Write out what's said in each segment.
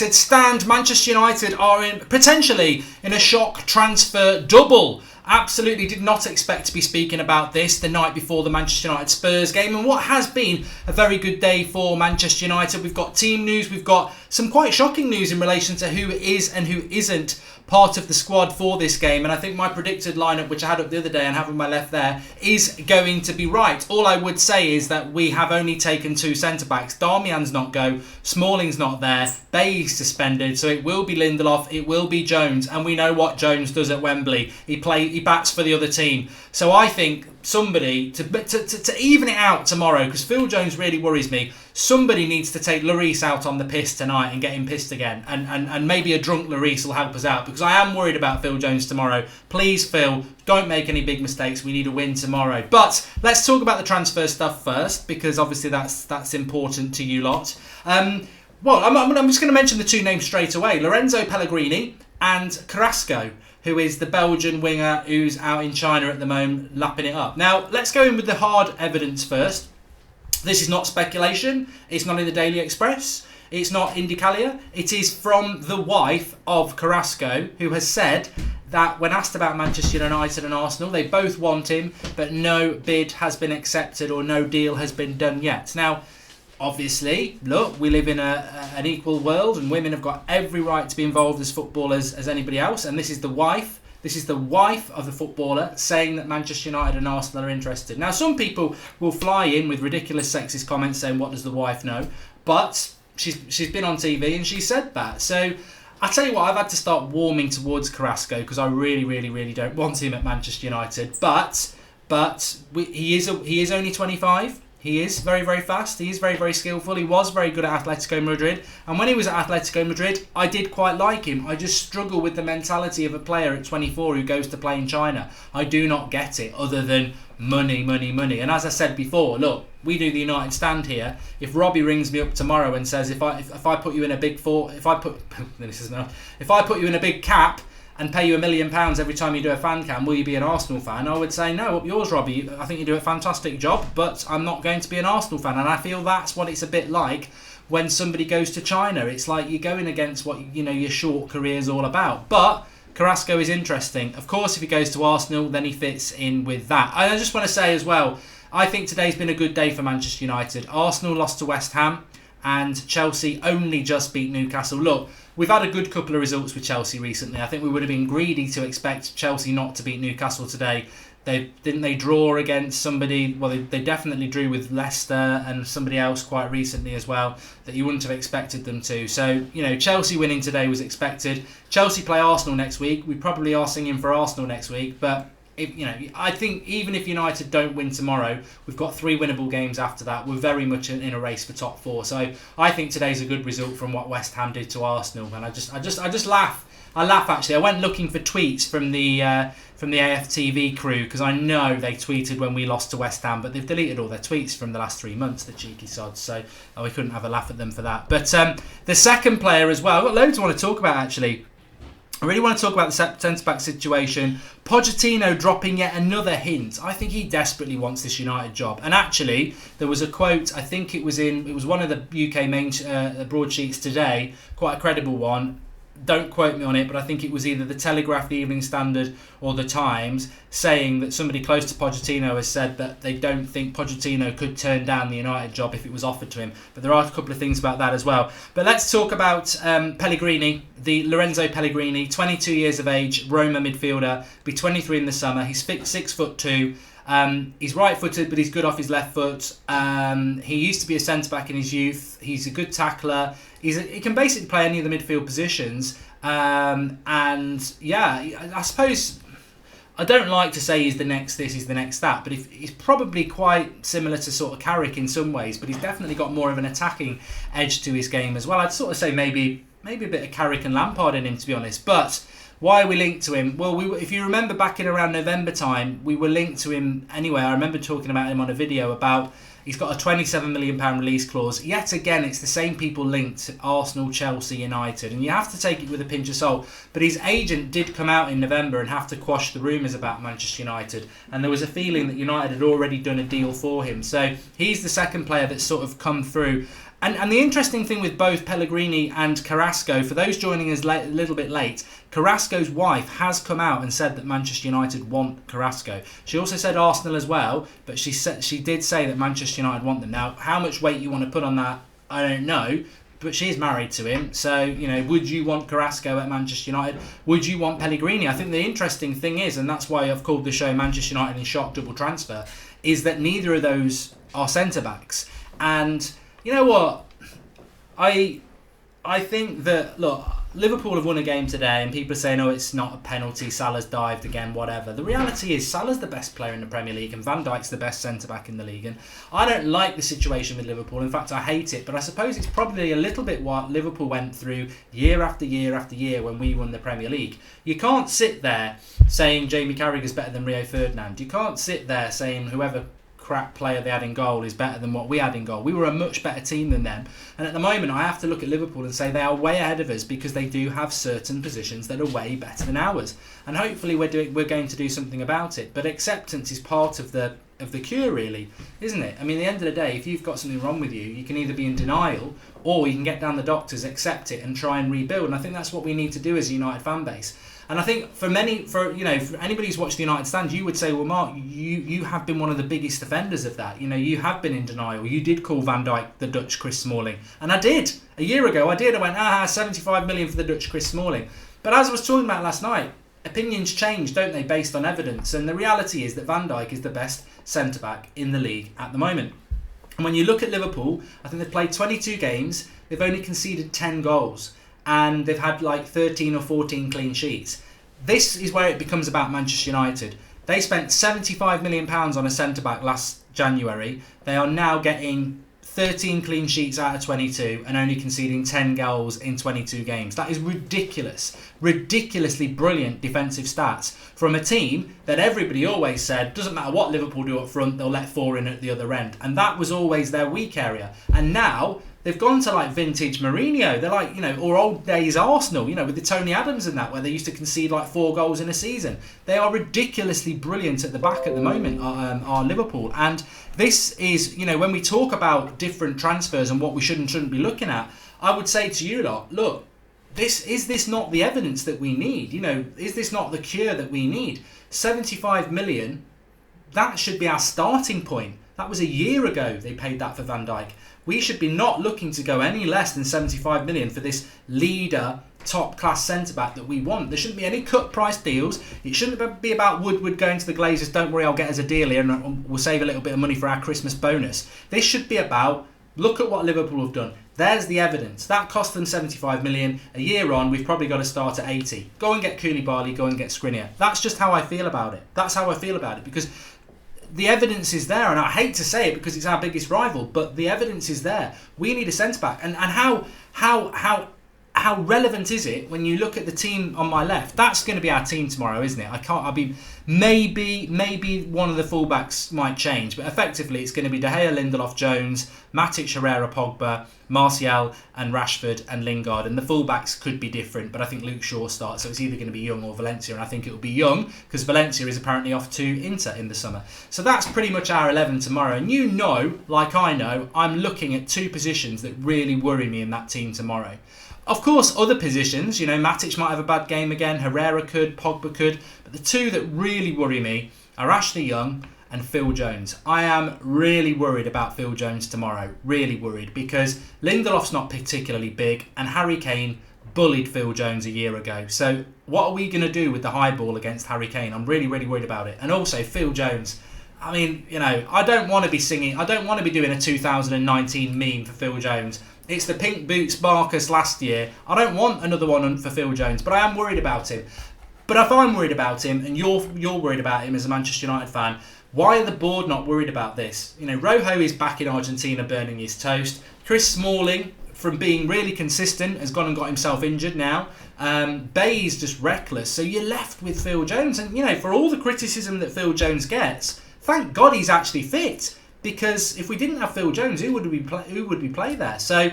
United stand. Manchester United are potentially in a shock transfer double. Absolutely did not expect to be speaking about this the night before the Manchester United Spurs game, and what has been a very good day for Manchester United. We've got team news, we've got some quite shocking news in relation to who is and who isn't part of the squad for this game, and I think my predicted lineup, which I had up the other day and have on my left there, is going to be right. All I would say is that we have only taken 2 centre-backs. Darmian's not go, Smalling's not there, Bay's suspended, so it will be Lindelof, it will be Jones, and we know what Jones does at Wembley. He bats for the other team. So I think somebody, to even it out tomorrow, because Phil Jones really worries me, somebody needs to take Lloris out on the piss tonight and get him pissed again. And maybe a drunk Lloris will help us out, because I am worried about Phil Jones tomorrow. Please, Phil, don't make any big mistakes. We need a win tomorrow. But let's talk about the transfer stuff first, because obviously that's important to you lot. Well, I'm just going to mention the 2 names straight away. Lorenzo Pellegrini and Carrasco, who is the Belgian winger who's out in China at the moment, lapping it up. Now, let's go in with the hard evidence first. This is not speculation. It's not in the Daily Express. It's not Indicalia. It is from the wife of Carrasco, who has said that when asked about Manchester United and Arsenal, they both want him, but no bid has been accepted or no deal has been done yet. Now, obviously, look, we live in an equal world, and women have got every right to be involved as footballers as anybody else. And this is the wife. This is the wife of the footballer saying that Manchester United and Arsenal are interested. Now, some people will fly in with ridiculous sexist comments saying, "What does the wife know?" But she's been on TV and she said that. So I tell you what, I've had to start warming towards Carrasco because I really, really, really don't want him at Manchester United. But he is only 25. He is very, very fast. He is very, very skillful. He was very good at Atletico Madrid. And when he was at Atletico Madrid, I did quite like him. I just struggle with the mentality of a player at 24 who goes to play in China. I do not get it, other than money, money, money. And as I said before, look, we do the United stand here. If Robbie rings me up tomorrow and says, if I put you in a big if I put you in a big cap and pay you £1 million every time you do a fan cam, will you be an Arsenal fan? I would say no, up yours, Robbie. I think you do a fantastic job, but I'm not going to be an Arsenal fan. And I feel that's what it's a bit like when somebody goes to China. It's like you're going against what your short career is all about. But Carrasco is interesting. Of course, if he goes to Arsenal, then he fits in with that. I just want to say as well, I think today's been a good day for Manchester United. Arsenal lost to West Ham, and Chelsea only just beat Newcastle. Look, we've had a good couple of results with Chelsea recently. I think we would have been greedy to expect Chelsea not to beat Newcastle today. Didn't they draw against somebody? Well, they definitely drew with Leicester and somebody else quite recently as well that you wouldn't have expected them to. So, Chelsea winning today was expected. Chelsea play Arsenal next week. We probably are singing for Arsenal next week, but I think even if United don't win tomorrow, we've got 3 winnable games after that. We're very much in a race for top 4. So I think today's a good result from what West Ham did to Arsenal, and I just laugh. I laugh actually. I went looking for tweets from the AFTV crew because I know they tweeted when we lost to West Ham, but they've deleted all their tweets from the last 3 months, the cheeky sods. So we couldn't have a laugh at them for that. But the second player as well, I've got loads I want to talk about actually. I really want to talk about the centre-back situation. Pochettino dropping yet another hint. I think he desperately wants this United job. And actually, there was a quote, I think it was one of the UK main broadsheets today, quite a credible one. Don't quote me on it, but I think it was either the Telegraph, the Evening Standard, or the Times, saying that somebody close to Pochettino has said that they don't think Pochettino could turn down the United job if it was offered to him. But there are a couple of things about that as well. But let's talk about Pellegrini, the Lorenzo Pellegrini, 22 years of age, Roma midfielder, be 23 in the summer. He's 6'2". He's right-footed, but he's good off his left foot. He used to be a centre-back in his youth. He's a good tackler. He can basically play any of the midfield positions. And yeah, I suppose I don't like to say he's the next this, he's the next that, but he's probably quite similar to sort of Carrick in some ways, but he's definitely got more of an attacking edge to his game as well. I'd sort of say maybe a bit of Carrick and Lampard in him, to be honest. But why are we linked to him? Well, if you remember back in around November time, we were linked to him anyway. I remember talking about him on a video about he's got a £27 million release clause. Yet again, it's the same people linked to Arsenal, Chelsea, United. And you have to take it with a pinch of salt. But his agent did come out in November and have to quash the rumours about Manchester United. And there was a feeling that United had already done a deal for him. So he's the second player that's sort of come through And the interesting thing with both Pellegrini and Carrasco, for those joining us a little bit late, Carrasco's wife has come out and said that Manchester United want Carrasco. She also said Arsenal as well, but she did say that Manchester United want them. Now, how much weight you want to put on that, I don't know. But she is married to him, so, would you want Carrasco at Manchester United? Would you want Pellegrini? I think the interesting thing is, and that's why I've called the show Manchester United in shock double transfer, is that neither of those are centre-backs. And you know what? I think that, look, Liverpool have won a game today and people are saying, oh, it's not a penalty, Salah's dived again, whatever. The reality is Salah's the best player in the Premier League and Van Dijk's the best centre-back in the league. And I don't like the situation with Liverpool. In fact, I hate it. But I suppose it's probably a little bit what Liverpool went through year after year after year when we won the Premier League. You can't sit there saying Jamie Carragher's better than Rio Ferdinand. You can't sit there saying whoever crap player they had in goal is better than what we had in goal. We were a much better team than them, and at the moment I have to look at Liverpool and say they are way ahead of us because they do have certain positions that are way better than ours, and hopefully we're going to do something about it. But acceptance is part of the cure, really, isn't it? I mean, at the end of the day, if you've got something wrong with you, you can either be in denial or you can get down the doctors, accept it and try and rebuild, and I think that's what we need to do as a United fan base. And I think for anybody who's watched the United stand, you would say, well, Mark, you have been one of the biggest defenders of that. You have been in denial. You did call Van Dijk the Dutch Chris Smalling. And I did. A year ago, I did. I went, 75 million for the Dutch Chris Smalling. But as I was talking about last night, opinions change, don't they, based on evidence. And the reality is that Van Dijk is the best centre-back in the league at the moment. And when you look at Liverpool, I think they've played 22 games. They've only conceded 10 goals. And they've had like 13 or 14 clean sheets. This is where it becomes about Manchester United. They spent £75 million on a centre-back last January. They are now getting 13 clean sheets out of 22 and only conceding 10 goals in 22 games. That is ridiculous. Ridiculously brilliant defensive stats from a team that everybody always said, doesn't matter what Liverpool do up front, they'll let 4 in at the other end. And that was always their weak area. And now they've gone to like vintage Mourinho. They're like, or old days Arsenal, with the Tony Adams and that, where they used to concede like 4 goals in a season. They are ridiculously brilliant at the back at the moment, are Liverpool. And this is, when we talk about different transfers and what we should and shouldn't be looking at, I would say to you lot, look, is this not the evidence that we need? Is this not the cure that we need? 75 million, that should be our starting point. That was a year ago they paid that for Van Dijk. We should be not looking to go any less than 75 million for this leader, top-class centre-back that we want. There shouldn't be any cut-price deals. It shouldn't be about Woodward going to the Glazers, don't worry, I'll get us a deal here and we'll save a little bit of money for our Christmas bonus. This should be about, look at what Liverpool have done. There's the evidence. That cost them 75 million. A year on, we've probably got to start at 80. Go and get Koulibaly, go and get Skriniar. That's just how I feel about it. That's how I feel about it, because the evidence is there, and I hate to say it because it's our biggest rival, but the evidence is there. We need a centre-back. And how relevant is it when you look at the team on my left? That's going to be our team tomorrow, isn't it? Maybe one of the fullbacks might change, but effectively it's going to be De Gea, Lindelof, Jones, Matic, Herrera, Pogba, Martial and Rashford and Lingard, and the fullbacks could be different, but I think Luke Shaw starts, so it's either going to be Young or Valencia, and I think it will be Young because Valencia is apparently off to Inter in the summer. So that's pretty much our 11 tomorrow, and like I know, I'm looking at 2 positions that really worry me in that team tomorrow. Of course, other positions, Matic might have a bad game again, Herrera could, Pogba could, but the 2 that really worry me are Ashley Young and Phil Jones. I am really worried about Phil Jones tomorrow, really worried, because Lindelof's not particularly big and Harry Kane bullied Phil Jones a year ago. So what are we going to do with the high ball against Harry Kane? I'm really, really worried about it. And also Phil Jones, I mean, I don't want to be singing, I don't want to be doing a 2019 meme for Phil Jones. It's the pink boots Marcus last year. I don't want another one for Phil Jones, but I am worried about him. But if I'm worried about him and you're worried about him as a Manchester United fan, why are the board not worried about this? Rojo is back in Argentina burning his toast. Chris Smalling, from being really consistent, has gone and got himself injured now. Bay's just reckless. So you're left with Phil Jones. And, for all the criticism that Phil Jones gets, thank God he's actually fit. Because if we didn't have Phil Jones, who would we play there? So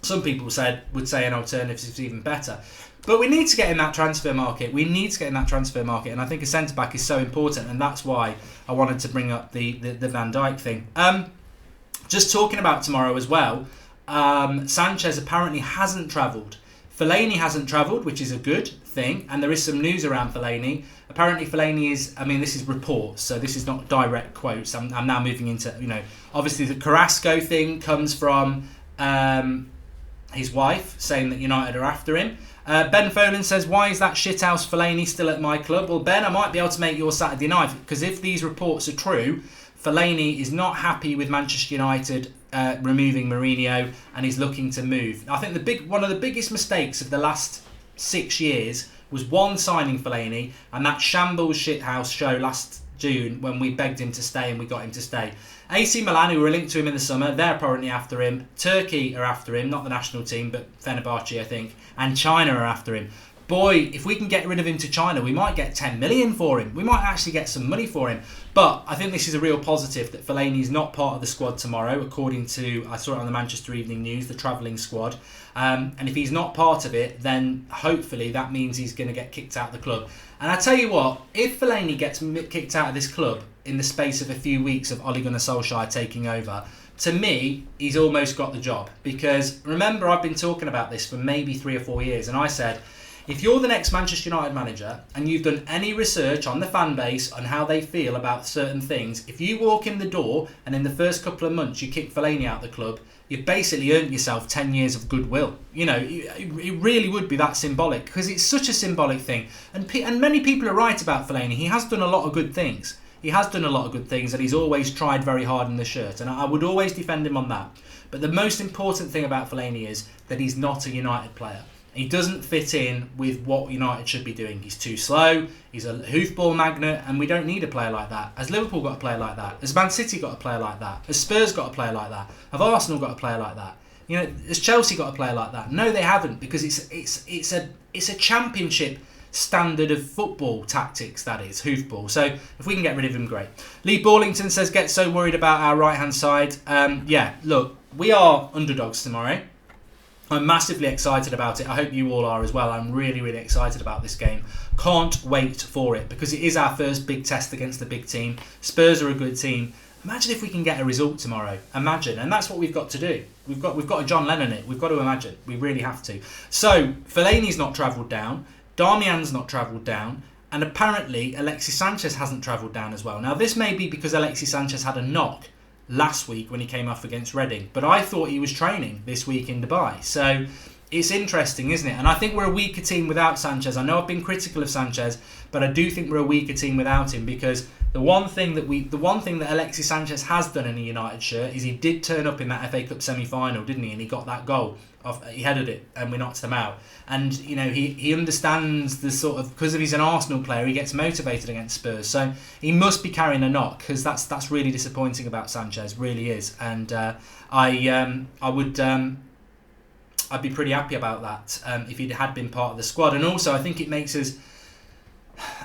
some people would say an alternative is even better. But we need to get in that transfer market. And I think a centre-back is so important. And that's why I wanted to bring up the Van Dijk thing. Just talking about tomorrow as well, Sanchez apparently hasn't travelled. Fellaini hasn't travelled, which is a good thing, and there is some news around Fellaini. Apparently Fellaini is, this is reports, so this is not direct quotes. I'm now moving into, obviously the Carrasco thing comes from his wife saying that United are after him. Ben Folan says, why is that shithouse Fellaini still at my club? Well, Ben, I might be able to make your Saturday night, because if these reports are true, Fellaini is not happy with Manchester United removing Mourinho, and he's looking to move. I think one of the biggest mistakes of the last 6 years was one, signing Fellaini, and that shambles shithouse show last June when we begged him to stay and we got him to stay. AC Milan, who were linked to him in the summer, they're apparently after him. Turkey are after him, not the national team, but Fenerbahce, I think. And China are after him. Boy, if we can get rid of him to China, we might get 10 million for him. We might actually get some money for him. But I think this is a real positive that Fellaini is not part of the squad tomorrow, according to, I saw it on the Manchester Evening News, the travelling squad. And if he's not part of it, then hopefully that means he's going to get kicked out of the club. And I tell you what, if Fellaini gets kicked out of this club in the space of a few weeks of Ole Gunnar Solskjaer taking over, to me, he's almost got the job. Because remember, I've been talking about this for maybe 3 or 4 years, and I said, if you're the next Manchester United manager and you've done any research on the fan base on how they feel about certain things, if you walk in the door and in the first couple of months you kick Fellaini out of the club, you've basically earned yourself 10 years of goodwill. It really would be that symbolic, because it's such a symbolic thing. And many people are right about Fellaini. He has done a lot of good things. And he's always tried very hard in the shirt. And I would always defend him on that. But the most important thing about Fellaini is that he's not a United player. He doesn't fit in with what United should be doing. He's too slow, he's a hoofball magnet, and we don't need a player like that. Has Liverpool got a player like that? Has Man City got a player like that? Has Spurs got a player like that? Have Arsenal got a player like that? Has Chelsea got a player like that? No, they haven't, because it's a championship standard of football tactics, that is, hoofball. So if we can get rid of him, great. Lee Borlington says, get so worried about our right-hand side. Look, we are underdogs tomorrow. I'm massively excited about it. I hope you all are as well. I'm really, really excited about this game. Can't wait for it, because it is our first big test against a big team. Spurs are a good team. Imagine if we can get a result tomorrow. Imagine. And that's what we've got to do. We've got to John Lennon it. We've got to imagine. We really have to. So, Fellaini's not travelled down. Darmian's not travelled down. And apparently, Alexis Sanchez hasn't travelled down as well. Now, this may be because Alexis Sanchez had a knock last week when he came off against Reading, but I thought he was training this week in Dubai. So it's interesting, isn't it? And I think we're a weaker team without Sanchez. I know I've been critical of Sanchez, but I do think we're a weaker team without him, because the one thing that Alexis Sanchez has done in a United shirt is he did turn up in that FA Cup semi-final, didn't he? And he got that goal. He headed it and we knocked them out. And he understands the sort of, because he's an Arsenal player, he gets motivated against Spurs. So he must be carrying a knock, because that's really disappointing about Sanchez, really is. And I'd be pretty happy about that if he had been part of the squad. And also I think it makes us,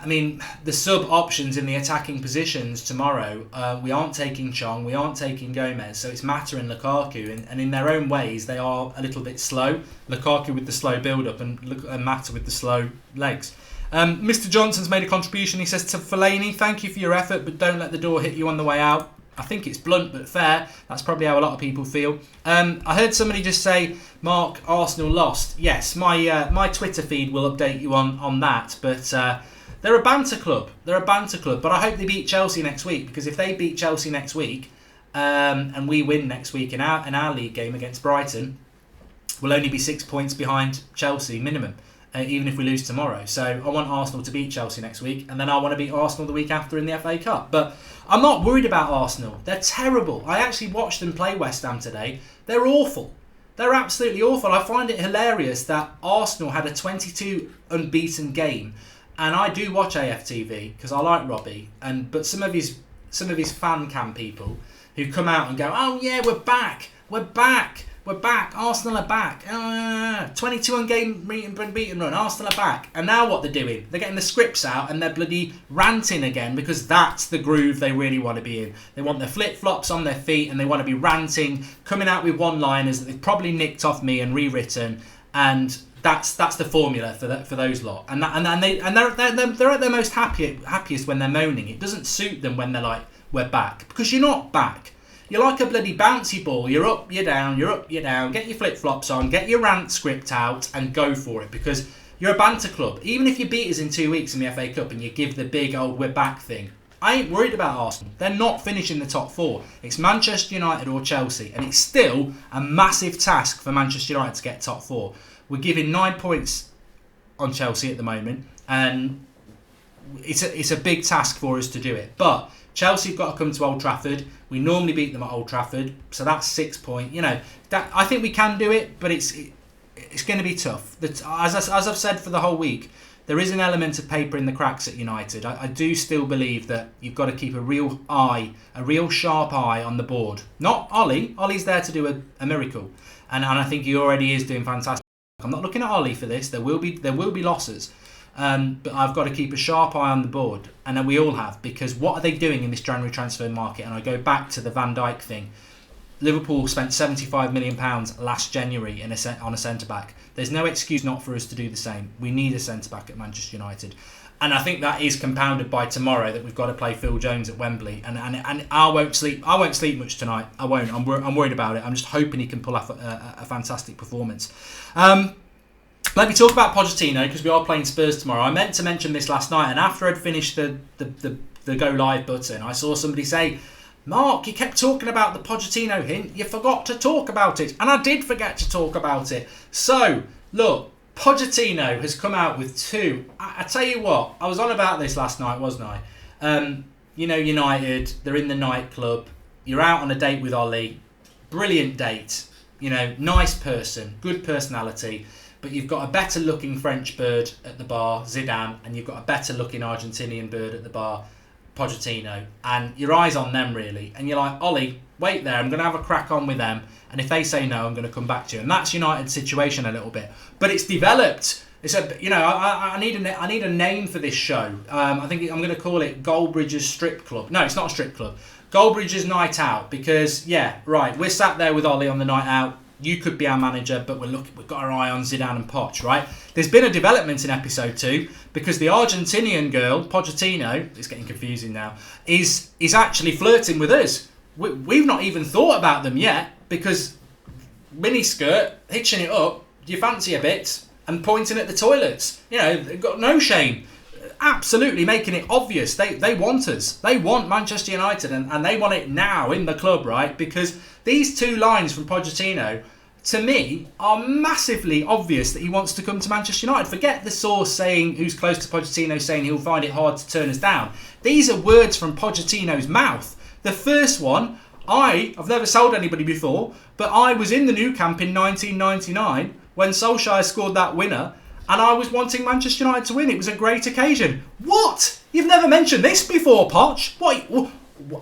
the sub options in the attacking positions tomorrow, we aren't taking Chong, we aren't taking Gomez, so it's Mata and Lukaku, and in their own ways they are a little bit slow. Lukaku with the slow build-up and Mata with the slow legs. Mr. Johnson's made a contribution. He says to Fellaini, thank you for your effort, but don't let the door hit you on the way out. I think it's blunt but fair. That's probably how a lot of people feel. I heard somebody just say, Mark, Arsenal lost. Yes, my Twitter feed will update you on that, but they're a banter club. But I hope they beat Chelsea next week, because if they beat Chelsea next week and we win next week in our league game against Brighton, we'll only be 6 points behind Chelsea minimum, even if we lose tomorrow. So I want Arsenal to beat Chelsea next week, and then I want to beat Arsenal the week after in the FA Cup. But I'm not worried about Arsenal. They're terrible. I actually watched them play West Ham today. They're awful. They're absolutely awful. I find it hilarious that Arsenal had a 22 unbeaten game. And I do watch AFTV because I like Robbie, but some of his fan cam people who come out and go, oh yeah, we're back, Arsenal are back, 22 unbeaten run, Arsenal are back. And now what they're doing, they're getting the scripts out and they're bloody ranting again, because that's the groove they really want to be in. They want their flip-flops on their feet and they want to be ranting, coming out with one-liners that they've probably nicked off me and rewritten, and that's the formula for those lot, and they're at their most happiest when they're moaning. It doesn't suit them when they're like, we're back, because you're not back. You're like a bloody bouncy ball. You're up, you're down, you're up, you're down. Get your flip-flops on, get your rant script out and go for it, because you're a banter club. Even if you beat us in 2 weeks in the FA Cup and you give the big old we're back thing, I ain't worried about Arsenal. They're not finishing the top 4. It's Manchester United or Chelsea, and it's still a massive task for Manchester United to get top 4. We're giving 9 points on Chelsea at the moment, and it's a big task for us to do it. But Chelsea have got to come to Old Trafford. We normally beat them at Old Trafford, so that's 6 points. You know, that I think we can do it, but it's going to be tough. As I've said for the whole week, there is an element of paper in the cracks at United. I do still believe that you've got to keep a real sharp eye on the board. Not Ollie. Ollie's there to do a miracle, and I think he already is doing fantastic. I'm not looking at Ollie for this. There will be losses, but I've got to keep a sharp eye on the board, and we all have, because what are they doing in this January transfer market? And I go back to the Van Dijk thing. Liverpool spent £75 million last January on a centre-back. There's no excuse not for us to do the same. We need a centre-back at Manchester United. And I think that is compounded by tomorrow, that we've got to play Phil Jones at Wembley. And I won't sleep much tonight. I won't. I'm worried about it. I'm just hoping he can pull off a fantastic performance. Let me talk about Pochettino, because we are playing Spurs tomorrow. I meant to mention this last night, and after I'd finished the go live button, I saw somebody say, Mark, you kept talking about the Pochettino hint. You forgot to talk about it. And I did forget to talk about it. So, look, Pochettino has come out with 2. I tell you what, I was on about this last night, wasn't I? United, they're in the nightclub. You're out on a date with Ollie. Brilliant date. Nice person, good personality. But you've got a better looking French bird at the bar, Zidane, and you've got a better looking Argentinian bird at the bar, Pochettino, and your eyes on them really, and you're like, Ollie, wait there, I'm going to have a crack on with them, and if they say no, I'm going to come back to you. And that's United's situation a little bit, but it's developed. It's I need a name for this show. I think I'm going to call it Goldbridge's Strip Club. No, it's not a strip club. Goldbridge's Night Out, because we're sat there with Ollie on the night out. You could be our manager, but we've got our eye on Zidane and Poch, right? There's been a development in episode 2, because the Argentinian girl, Pochettino, it's getting confusing now, is actually flirting with us. We've not even thought about them yet, because miniskirt, hitching it up, do you fancy a bit, and pointing at the toilets. They've got no shame. Absolutely making it obvious. They want us. They want Manchester United, and they want it now in the club, right? Because these 2 lines from Pochettino, to me, are massively obvious that he wants to come to Manchester United. Forget the source saying, who's close to Pochettino, saying he'll find it hard to turn us down. These are words from Pochettino's mouth. The first one, I've never sold anybody before, but I was in the Nou Camp in 1999 when Solskjaer scored that winner, and I was wanting Manchester United to win. It was a great occasion. What? You've never mentioned this before, Poch? What?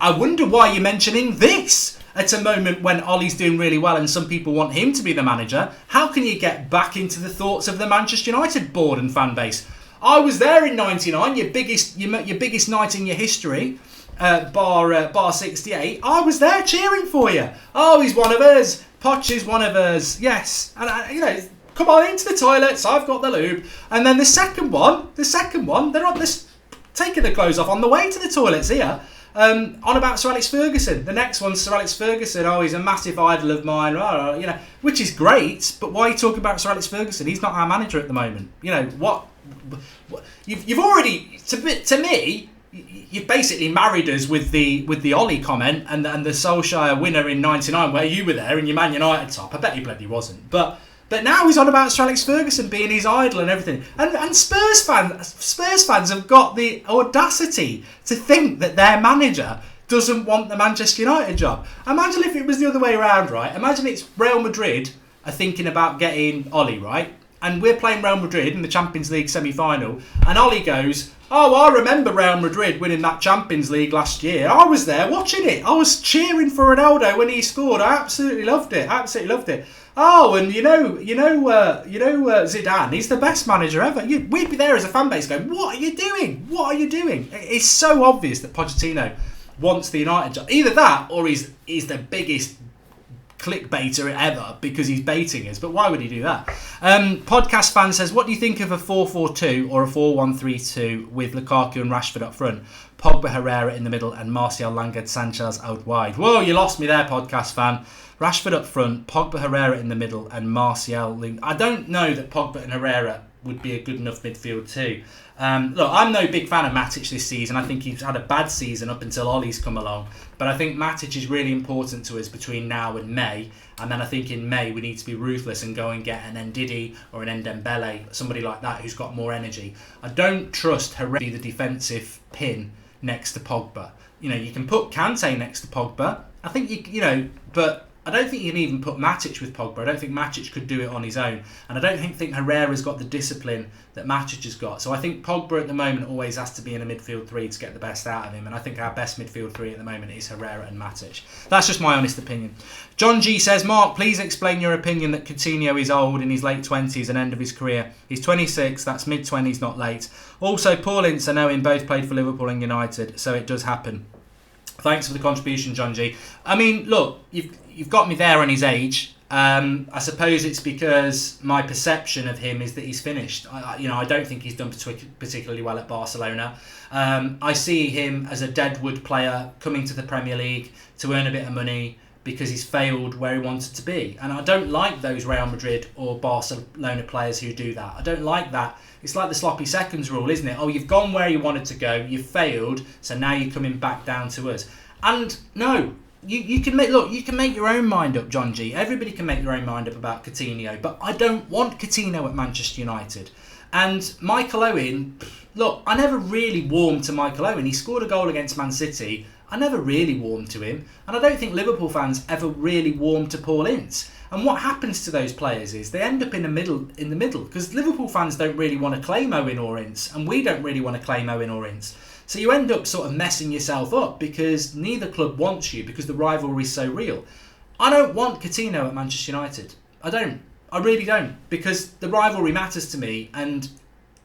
I wonder why you're mentioning this at a moment when Ollie's doing really well and some people want him to be the manager. How can you get back into the thoughts of the Manchester United board and fan base? I was there in '99, your biggest night in your history, bar 68. I was there cheering for you. Oh, he's one of us. Poch is one of us. Yes, and come on into the toilets. I've got the lube. And then the second one, they're on this, taking the clothes off on the way to the toilets here. On about Sir Alex Ferguson. The next one's Sir Alex Ferguson. Oh, he's a massive idol of mine. Which is great. But why are you talking about Sir Alex Ferguson? He's not our manager at the moment. What you've already, to me, you've basically married us with the Ollie comment and the Solskjaer winner in '99, where you were there in your Man United top. I bet he bloody wasn't. But now he's on about Sir Alex Ferguson being his idol and everything. And Spurs fans have got the audacity to think that their manager doesn't want the Manchester United job. Imagine if it was the other way around, right? Imagine it's Real Madrid are thinking about getting Ollie, right? And we're playing Real Madrid in the Champions League semi-final, and Ollie goes, oh, I remember Real Madrid winning that Champions League last year. I was there watching it. I was cheering for Ronaldo when he scored. I absolutely loved it. Oh, and Zidane, he's the best manager ever. We'd be there as a fan base going, what are you doing? It's so obvious that Pochettino wants the United job. Either that, or he's the biggest clickbaiter ever because he's baiting us, but why would he do that? Podcast fan says, what do you think of a 4-4-2 or a 4-1-3-2 with Lukaku and Rashford up front, Pogba, Herrera in the middle, and Martial, Lingard, Sanchez out wide? Whoa, you lost me there, podcast fan. Rashford up front, Pogba, Herrera in the middle, and Martial. I don't know that Pogba and Herrera would be a good enough midfield too. Look, I'm no big fan of Matic this season. I think he's had a bad season up until Ollie's come along. But I think Matic is really important to us between now and May. And then I think in May we need to be ruthless and go and get an Ndidi or an Ndembele, somebody like that who's got more energy. I don't trust Herrera, the defensive pin next to Pogba. You know, you can put Kante next to Pogba. I think but I don't think you can even put Matic with Pogba. I don't think Matic could do it on his own. And I don't think Herrera's got the discipline that Matic has got. So I think Pogba at the moment always has to be in a midfield three to get the best out of him. And I think our best midfield three at the moment is Herrera and Matic. That's just my honest opinion. John G says, Mark, please explain your opinion that Coutinho is old, in his late 20s and end of his career. He's 26, that's mid-20s, not late. Also, Paul Ince, I know him, both played for Liverpool and United, so it does happen. Thanks for the contribution, John G. I mean, look, you've got me there on his age. I suppose it's because my perception of him is that he's finished. I don't think he's done particularly well at Barcelona. I see him as a deadwood player coming to the Premier League to earn a bit of money because he's failed where he wanted to be. And I don't like those Real Madrid or Barcelona players who do that. I don't like that. It's like the sloppy seconds rule, isn't it? Oh, you've gone where you wanted to go, you've failed, so now you're coming back down to us. And no, you can make your own mind up, John G. Everybody can make their own mind up about Coutinho, but I don't want Coutinho at Manchester United. And Michael Owen, look, I never really warmed to Michael Owen. He scored a goal against Man City. I never really warmed to him, and I don't think Liverpool fans ever really warmed to Paul Ince. And what happens to those players is they end up in the middle, because Liverpool fans don't really want to claim Owen or Ince, and we don't really want to claim Owen or Ince. So you end up sort of messing yourself up because neither club wants you because the rivalry is so real. I don't want Coutinho at Manchester United. I don't. I really don't, because the rivalry matters to me, and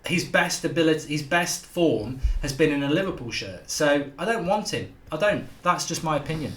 his best form has been in a Liverpool shirt. So I don't want him. I don't. That's just my opinion.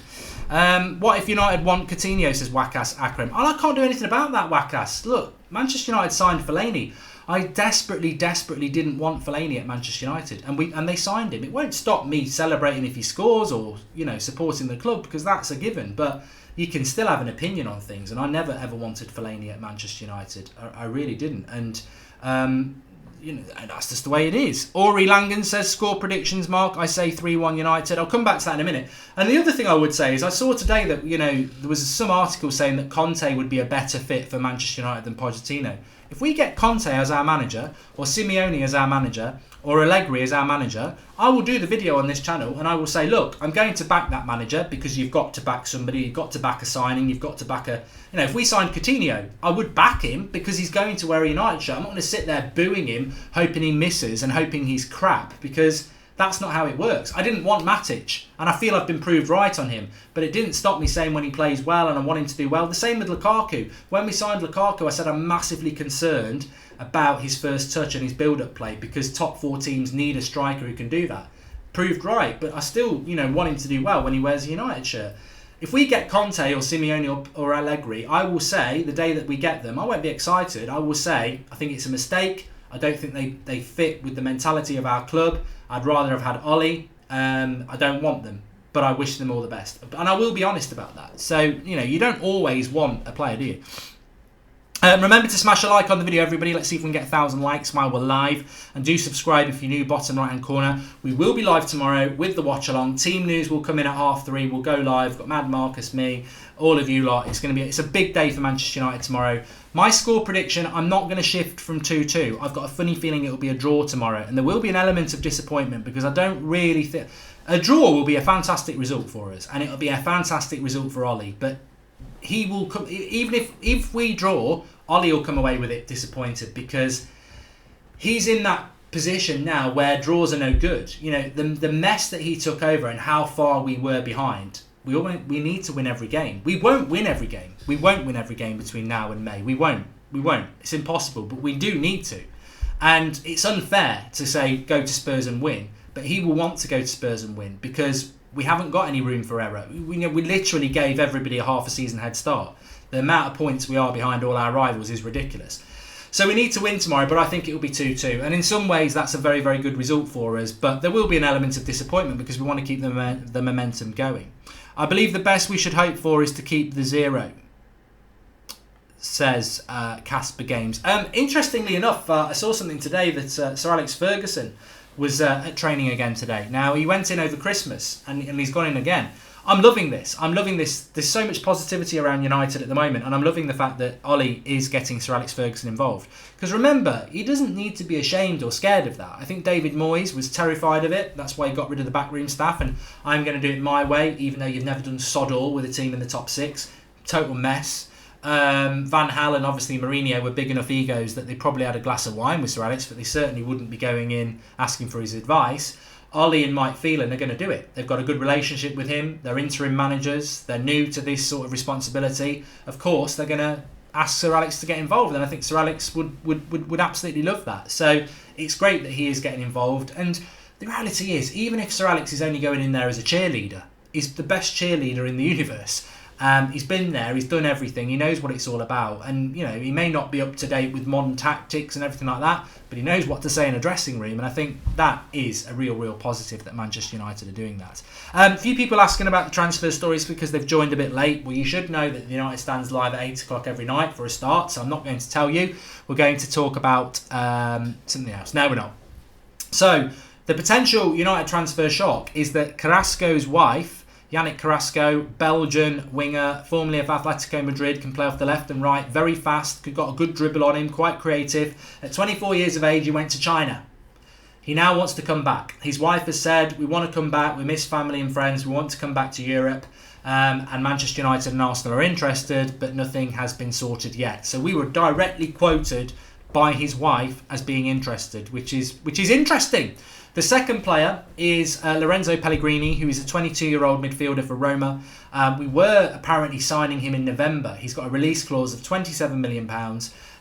What if United want Coutinho, says Wackass Akram. And I can't do anything about that, Wackass. Look, Manchester United signed Fellaini. I desperately didn't want Fellaini at Manchester United, and they signed him. It won't stop me celebrating if he scores or supporting the club, because that's a given. But you can still have an opinion on things, and I never ever wanted Fellaini at Manchester United. I really didn't, and that's just the way it is. Ori Langan says, score predictions, Mark. I say 3-1 United. I'll come back to that in a minute. And the other thing I would say is I saw today that there was some article saying that Conte would be a better fit for Manchester United than Pochettino. If we get Conte as our manager, or Simeone as our manager, or Allegri as our manager, I will do the video on this channel and I will say, look, I'm going to back that manager, because you've got to back somebody, you've got to back a signing, you've got to back if we signed Coutinho, I would back him because he's going to wear a United shirt. I'm not going to sit there booing him, hoping he misses and hoping he's crap, because that's not how it works. I didn't want Matic, and I feel I've been proved right on him, but it didn't stop me saying when he plays well and I want him to do well. The same with Lukaku. When we signed Lukaku, I said I'm massively concerned about his first touch and his build-up play, because top 4 teams need a striker who can do that. Proved right, but I still, want him to do well when he wears a United shirt. If we get Conte or Simeone or Allegri, I will say, the day that we get them, I won't be excited. I will say, I think it's a mistake. I don't think they fit with the mentality of our club. I'd rather have had Ollie. I don't want them, but I wish them all the best. And I will be honest about that. So, you don't always want a player, do you? Remember to smash a like on the video, everybody. Let's see if we can get 1,000 likes while we're live. And do subscribe if you're new, bottom right-hand corner. We will be live tomorrow with the watch-along. Team news will come in at 3:30. We'll go live. We've got Mad Marcus, me, all of you lot. It's a big day for Manchester United tomorrow. My score prediction, I'm not going to shift from 2-2. I've got a funny feeling it'll be a draw tomorrow. And there will be an element of disappointment, because I don't really think... A draw will be a fantastic result for us. And it'll be a fantastic result for Ollie. But he will come... Even if we draw... Ollie will come away with it disappointed, because he's in that position now where draws are no good. The mess that he took over and how far we were behind. We need to win every game. We won't win every game. We won't win every game between now and May. We won't. It's impossible, but we do need to. And it's unfair to say go to Spurs and win, but he will want to go to Spurs and win, because we haven't got any room for error. We literally gave everybody a half a season head start. The amount of points we are behind all our rivals is ridiculous. So we need to win tomorrow, but I think it will be 2-2. And in some ways, that's a very, very good result for us. But there will be an element of disappointment because we want to keep the momentum going. I believe the best we should hope for is to keep the 0, says Casper Games. Interestingly enough, I saw something today that Sir Alex Ferguson was at training again today. Now, he went in over Christmas and he's gone in again. I'm loving this. There's so much positivity around United at the moment, and I'm loving the fact that Ollie is getting Sir Alex Ferguson involved. Because remember, he doesn't need to be ashamed or scared of that. I think David Moyes was terrified of it. That's why he got rid of the backroom staff, and I'm going to do it my way, even though you've never done sod all with a team in the top 6. Total mess. Van Gaal and obviously Mourinho were big enough egos that they probably had a glass of wine with Sir Alex, but they certainly wouldn't be going in asking for his advice. Ollie and Mike Phelan are going to do it. They've got a good relationship with him. They're interim managers. They're new to this sort of responsibility. Of course, they're going to ask Sir Alex to get involved, and I think Sir Alex would absolutely love that. So it's great that he is getting involved. And the reality is, even if Sir Alex is only going in there as a cheerleader, he's the best cheerleader in the universe. He's been there, he's done everything, he knows what it's all about, and he may not be up to date with modern tactics and everything like that, but he knows what to say in a dressing room, and I think that is a real positive that Manchester United are doing that. A few people asking about the transfer stories because they've joined a bit late. Well, you should know that the United stands live at 8 o'clock every night for a start, so I'm not going to tell you. We're going to talk about something else. No, we're not. So the potential United transfer shock is that Carrasco's wife, Yannick Carrasco, Belgian winger, formerly of Atletico Madrid, can play off the left and right, very fast, got a good dribble on him, quite creative. At 24 years of age, he went to China. He now wants to come back. His wife has said, we want to come back, we miss family and friends, we want to come back to Europe. And Manchester United and Arsenal are interested, but nothing has been sorted yet. So we were directly quoted by his wife as being interested, which is interesting. The second player is Lorenzo Pellegrini, who is a 22-year-old midfielder for Roma. We were apparently signing him in November. He's got a release clause of £27 million.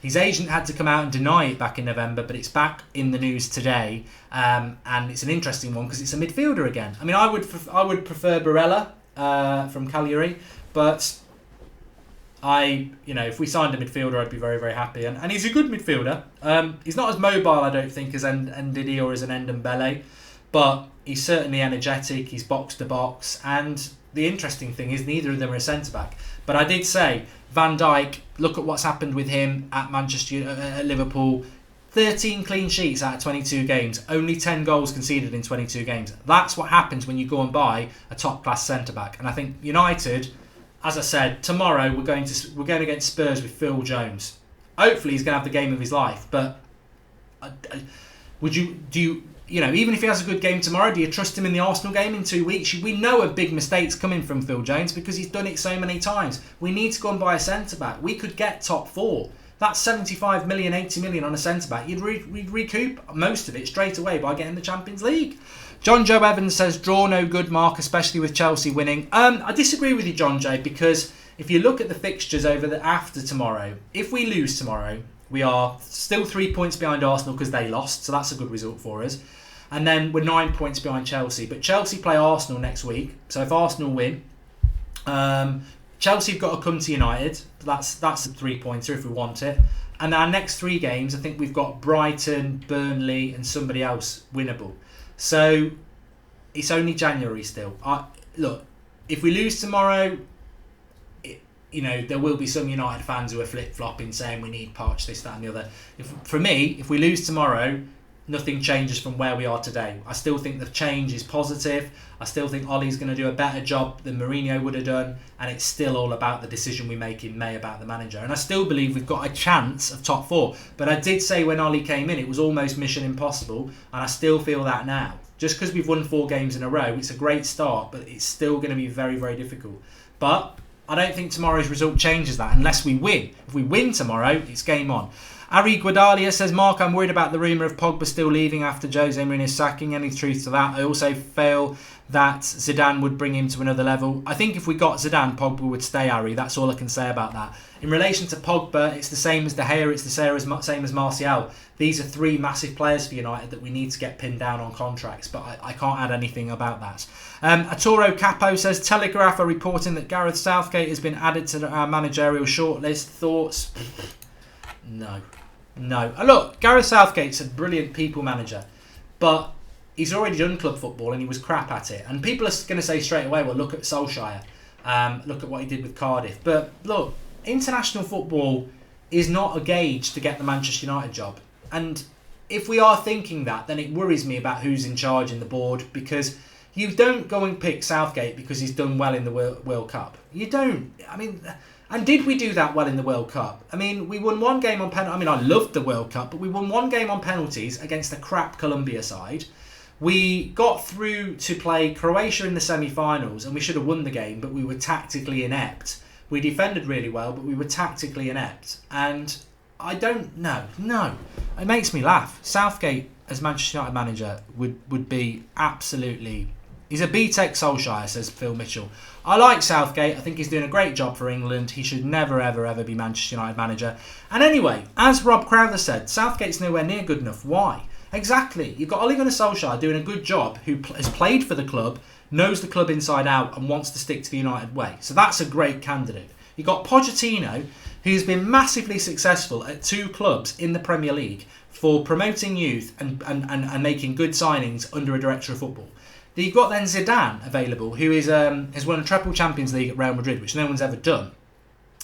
His agent had to come out and deny it back in November, but it's back in the news today. And it's an interesting one because it's a midfielder again. I mean, I would prefer Barella from Cagliari, but if we signed a midfielder, I'd be very, very happy. And he's a good midfielder. He's not as mobile, I don't think, as Ndidi or as an Ndombele, but he's certainly energetic. He's box to box. And the interesting thing is neither of them are a centre-back. But I did say, Van Dijk, look at what's happened with him at at Liverpool. 13 clean sheets out of 22 games. Only 10 goals conceded in 22 games. That's what happens when you go and buy a top-class centre-back. And I think United, as I said, tomorrow we're going against Spurs with Phil Jones. Hopefully he's going to have the game of his life. But even if he has a good game tomorrow, do you trust him in the Arsenal game in 2 weeks? We know a big mistake's coming from Phil Jones because he's done it so many times. We need to go and buy a centre-back. We could get top 4. That's 75 million, 80 million on a centre-back. You'd recoup most of it straight away by getting the Champions League. John Joe Evans says, draw no good, Mark, especially with Chelsea winning. I disagree with you, John Joe, because if you look at the fixtures after tomorrow, if we lose tomorrow, we are still 3 points behind Arsenal because they lost, so that's a good result for us. And then we're 9 points behind Chelsea. But Chelsea play Arsenal next week, so if Arsenal win, Chelsea have got to come to United. That's a 3-pointer if we want it. And our next 3 games, I think we've got Brighton, Burnley and somebody else winnable. So it's only January still. Look, if we lose tomorrow, there will be some United fans who are flip-flopping saying we need Poch, this, that and the other. For me, if we lose tomorrow, nothing changes from where we are today. I still think the change is positive. I still think Ollie's going to do a better job than Mourinho would have done, and it's still all about the decision we make in May about the manager. And I still believe we've got a chance of top 4. But I did say when Ollie came in, it was almost mission impossible, and I still feel that now. Just because we've won 4 games in a row, it's a great start, but it's still going to be very, very difficult. But I don't think tomorrow's result changes that unless we win. If we win tomorrow, it's game on. Ari Guadalia says, Mark, I'm worried about the rumour of Pogba still leaving after Jose Mourinho's sacking. Any truth to that? I also feel that Zidane would bring him to another level. I think if we got Zidane, Pogba would stay, Ari. That's all I can say about that. In relation to Pogba, it's the same as De Gea, it's the same as Martial. These are three massive players for United that we need to get pinned down on contracts, but I can't add anything about that. Arturo Capo says, Telegraph are reporting that Gareth Southgate has been added to our managerial shortlist. Thoughts? No. Look, Gareth Southgate's a brilliant people manager, but he's already done club football and he was crap at it. And people are going to say straight away, well, look at Solskjaer. Look at what he did with Cardiff. But look, international football is not a gauge to get the Manchester United job. And if we are thinking that, then it worries me about who's in charge in the board, because you don't go and pick Southgate because he's done well in the World Cup. You don't. I mean, and did we do that well in the World Cup? I mean, we won one game on penalties. I mean, I loved the World Cup, but we won one game on penalties against a crap Colombia side. We got through to play Croatia in the semi-finals, and we should have won the game, but we were tactically inept. We defended really well, but we were tactically inept. And I don't know. No. It makes me laugh. Southgate, as Manchester United manager, would be absolutely... He's a BTEC Solskjaer, says Phil Mitchell. I like Southgate. I think he's doing a great job for England. He should never, ever, ever be Manchester United manager. And anyway, as Rob Crowther said, Southgate's nowhere near good enough. Why? Exactly. You've got Ole Gunnar Solskjaer doing a good job, who has played for the club, knows the club inside out, and wants to stick to the United way. So that's a great candidate. You've got Pochettino, who's been massively successful at two clubs in the Premier League for promoting youth and making good signings under a director of football. You've got then Zidane available, who is has won a treble Champions League at Real Madrid, which no one's ever done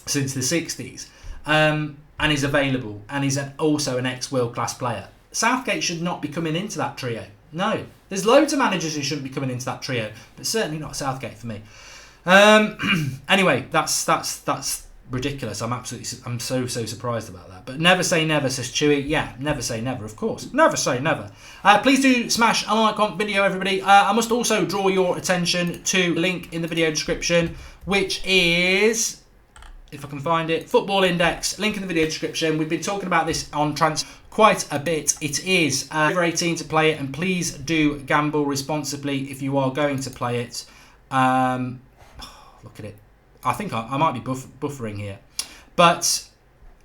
since the 60s, and is available, and is also an ex-world-class player. Southgate should not be coming into that trio. No. There's loads of managers who shouldn't be coming into that trio, but certainly not Southgate for me. Anyway, that's ridiculous. I'm so surprised about that. But never say never, says Chewy. Yeah, never say never, of course. Never say never. Please do smash a like on video, everybody. I must also draw your attention to the link in the video description, which is, if I can find it, Football Index. Link in the video description. We've been talking about this on transfer quite a bit. It is over 18 to play it, and please do gamble responsibly if you are going to play it. Look at it. I think I might be buffering here. But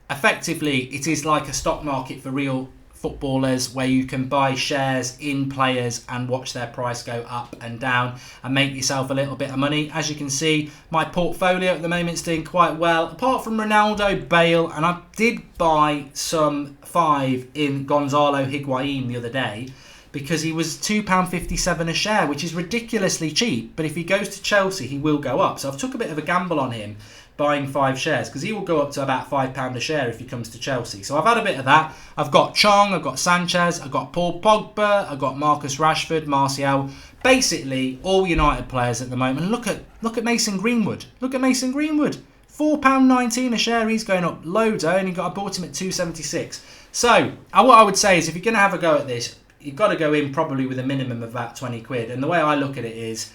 effectively, it is like a stock market for real footballers, where you can buy shares in players and watch their price go up and down and make yourself a little bit of money. As you can see, my portfolio at the moment is doing quite well, apart from Ronaldo, Bale, and I did buy some 5 in Gonzalo Higuain the other day, because he was £2.57 a share, which is ridiculously cheap. But if he goes to Chelsea, he will go up. So I've took a bit of a gamble on him, buying 5 shares, because he will go up to about £5 a share if he comes to Chelsea. So I've had a bit of that. I've got Chong, I've got Sanchez, I've got Paul Pogba, I've got Marcus Rashford, Martial. Basically, all United players at the moment. Look at Mason Greenwood. Look at Mason Greenwood. £4.19 a share. He's going up loads. I bought him at £2.76. So what I would say is, if you're going to have a go at this, you've got to go in probably with a minimum of about 20 quid. And the way I look at it is,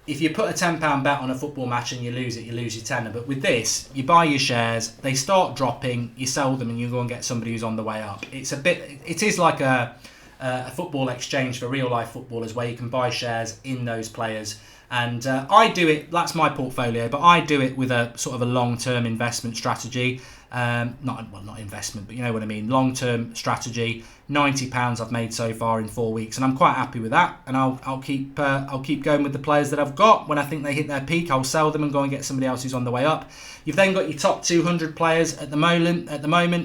if you put a £10 bet on a football match and you lose it, you lose your tenner. But with this, you buy your shares, they start dropping, you sell them, and you go and get somebody who's on the way up. It is like a football exchange for real life footballers, where you can buy shares in those players. And I do it, that's my portfolio, but I do it with a sort of a long-term investment strategy. Not investment, but you know what I mean. Long-term strategy. £90 I've made so far in 4 weeks, and I'm quite happy with that. And I'll keep going with the players that I've got. When I think they hit their peak, I'll sell them and go and get somebody else who's on the way up. You've then got your top 200 players at the moment.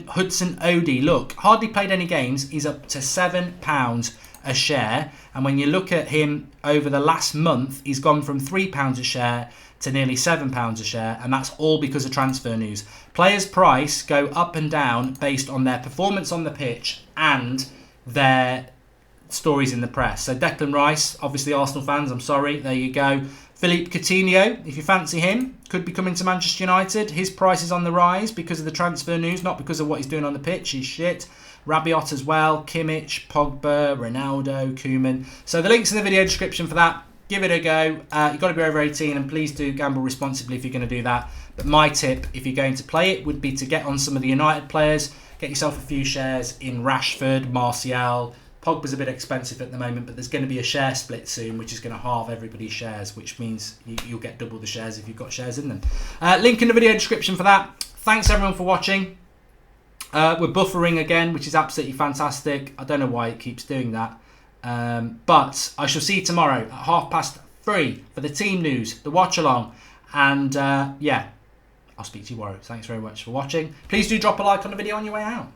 Hudson Odoi, look, hardly played any games. He's up to £7 a share, and when you look at him over the last month, he's gone from £3 a share to nearly £7 a share, and that's all because of transfer news. Players' price go up and down based on their performance on the pitch and their stories in the press. So Declan Rice, obviously Arsenal fans, I'm sorry, there you go. Philippe Coutinho, if you fancy him, could be coming to Manchester United. His price is on the rise because of the transfer news, not because of what he's doing on the pitch. He's shit. Rabiot as well, Kimmich, Pogba, Ronaldo, Koeman. So the link's in the video description for that. give it a go. You've got to be over 18, and please do gamble responsibly if you're going to do that. But my tip, if you're going to play it, would be to get on some of the United players, get yourself a few shares in Rashford, Martial. Pogba's a bit expensive at the moment, but there's going to be a share split soon, which is going to halve everybody's shares, which means you'll get double the shares if you've got shares in them. Link in the video description for that. Thanks everyone for watching. We're buffering again, which is absolutely fantastic. I don't know why it keeps doing that. But I shall see you tomorrow at 3:30 for the team news, the watch along. And yeah, I'll speak to you tomorrow. Thanks very much for watching. Please do drop a like on the video on your way out.